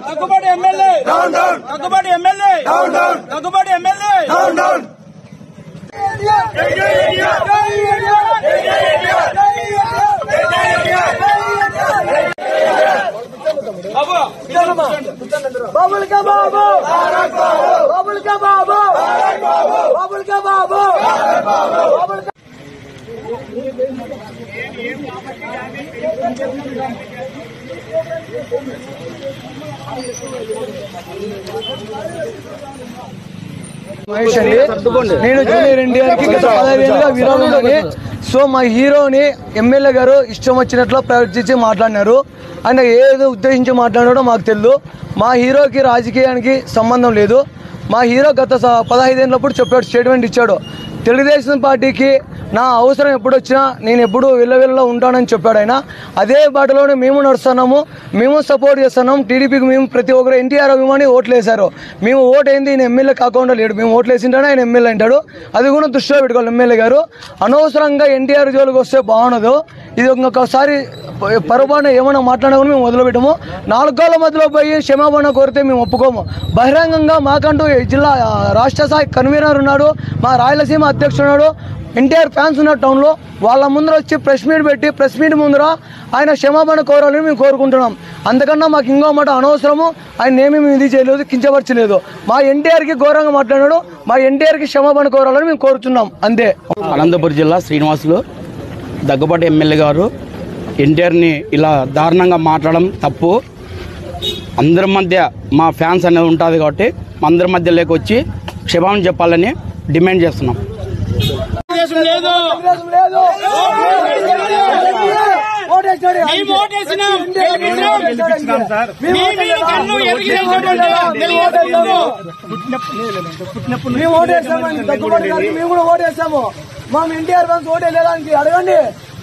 Daggubati MLA Daggubati MLA Daggubati MLA बाबुल का बाबू बाबुल का बाबू बाबुल का बाबू बाबुल का మహేష్ అండి, నేను జూనియర్ ఎన్టీఆర్ కి గత 15 ఏళ్ళుగా విరాళంలోని సో మా హీరోని ఎమ్మెల్యే గారు ఇష్టం వచ్చినట్లు ప్రవర్తించి మాట్లాడినారు. ఆయన ఏదో ఉద్దేశించి మాట్లాడాడో మాకు తెలియదు. మా హీరోకి రాజకీయానికి సంబంధం లేదు. మా హీరో గత 15 ఏళ్ళప్పుడు చెప్పాడు, స్టేట్మెంట్ ఇచ్చాడు. తెలుగుదేశం పార్టీకి నా అవసరం ఎప్పుడు వచ్చినా నేను ఎప్పుడు వెళ్ళలో ఉంటానని చెప్పాడు ఆయన. అదే బాటలోనే మేము నడుస్తున్నాము, మేము సపోర్ట్ చేస్తున్నాం. టీడీపీకి మేము ప్రతి ఒక్కరు ఎన్టీఆర్ అభిమాని ఓట్లు వేశారు. మేము ఓటు ఏంది ఈయన ఎమ్మెల్యే కాకుండా లేడు, మేము ఓట్లు వేసింటానే ఆయన ఎమ్మెల్యే అంటాడు. అది కూడా దృష్టిలో పెట్టుకోవాలి ఎమ్మెల్యే గారు. అనవసరంగా ఎన్టీఆర్ జోలికి వస్తే బాగుండదు. ఇది ఇంకొకసారి పొరపాటున ఏమైనా మాట్లాడినా కూడా మేము వదిలిపెట్టము. 4 గోళ్ల మధ్యలో పోయి క్షమాపణ కోరితే మేము ఒప్పుకోము. బహిరంగంగా మాకంటూ జిల్లా రాష్ట్ర స్థాయి కన్వీనర్ ఉన్నాడు, మా రాయలసీమ అధ్యక్షుడు ఉన్నాడు, ఎన్టీఆర్ ఫ్యాన్స్ ఉన్న టౌన్లో. వాళ్ళ ముందర వచ్చి ప్రెస్ మీట్ పెట్టి ప్రెస్ మీట్ ముందర ఆయన క్షమాపణ కోరాలని మేము కోరుకుంటున్నాం. అంతకన్నా మాకు ఇంకో మాట అనవసరము. ఆయన ఏమీ మేము ఇది చేయలేదు, కించపరచలేదు. మా ఎన్టీఆర్కి ఘోరంగా మాట్లాడాడు, మా ఎన్టీఆర్కి క్షమాపణ కోరాలని మేము కోరుతున్నాం అంతే. అనంతపురం జిల్లా శ్రీనివాసులు దగ్గుబాటి ఎమ్మెల్యే గారు ఎన్టీఆర్ని ఇలా దారుణంగా మాట్లాడడం తప్పు. అందరి మధ్య మా ఫ్యాన్స్ అనేది ఉంటుంది కాబట్టి అందరి మధ్య లేకొచ్చి క్షమాపణ చెప్పాలని డిమాండ్ చేస్తున్నాం. మేము కూడా ఓటేసాము. మా ఎన్టీఆర్ ఫ్యాన్స్ ఓటు వెళ్ళడానికి అడగండి.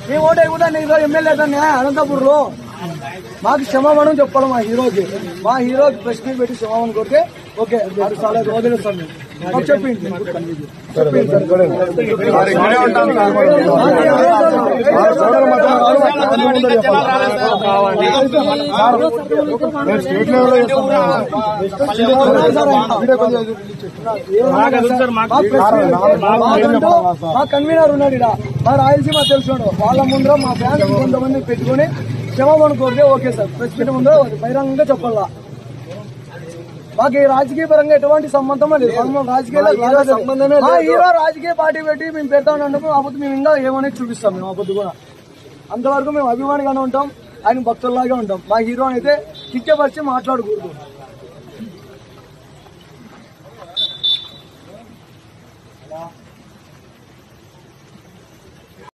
మేము ఓటు కూడా ఎమ్మెల్యే అనంతపూర్ లో మాకు క్షమాపణ చెప్పాలి. మా హీరోకి ప్రెస్ మీట్ పెట్టి క్షమాపణ కొడితే ఓకే, అది చాలా వదిలేస్తాం మేము చెప్పింది. మా కన్వీనర్ ఉన్నాడు ఇక్కడ, మా రాయలసీమ తెలుసున్నాడు. వాళ్ళ ముందర మా ఫ్యాన్స్ కొంతమంది పెట్టుకుని క్షమాపణ కోరితే ఓకే సార్. ప్రెస్ మీట్ ముందర బహిరంగంగా చెప్పాలా. మాకు రాజకీయ పరంగా ఎటువంటి సంబంధం లేదు. రాజకీయ మా హీరో రాజకీయ పార్టీ పెట్టి మేము పెడతా ఉన్నప్పుడు అప్పుడు మేము ఇంకా ఏమనేది చూపిస్తాం. మేము అప్పుడు కూడా అంతవరకు మేము అభిమానిగానే ఉంటాం, ఆయన భక్తుల్లాగే ఉంటాం. మా హీరో అయితే కిచ్చపరిచి మాట్లాడకూడదు.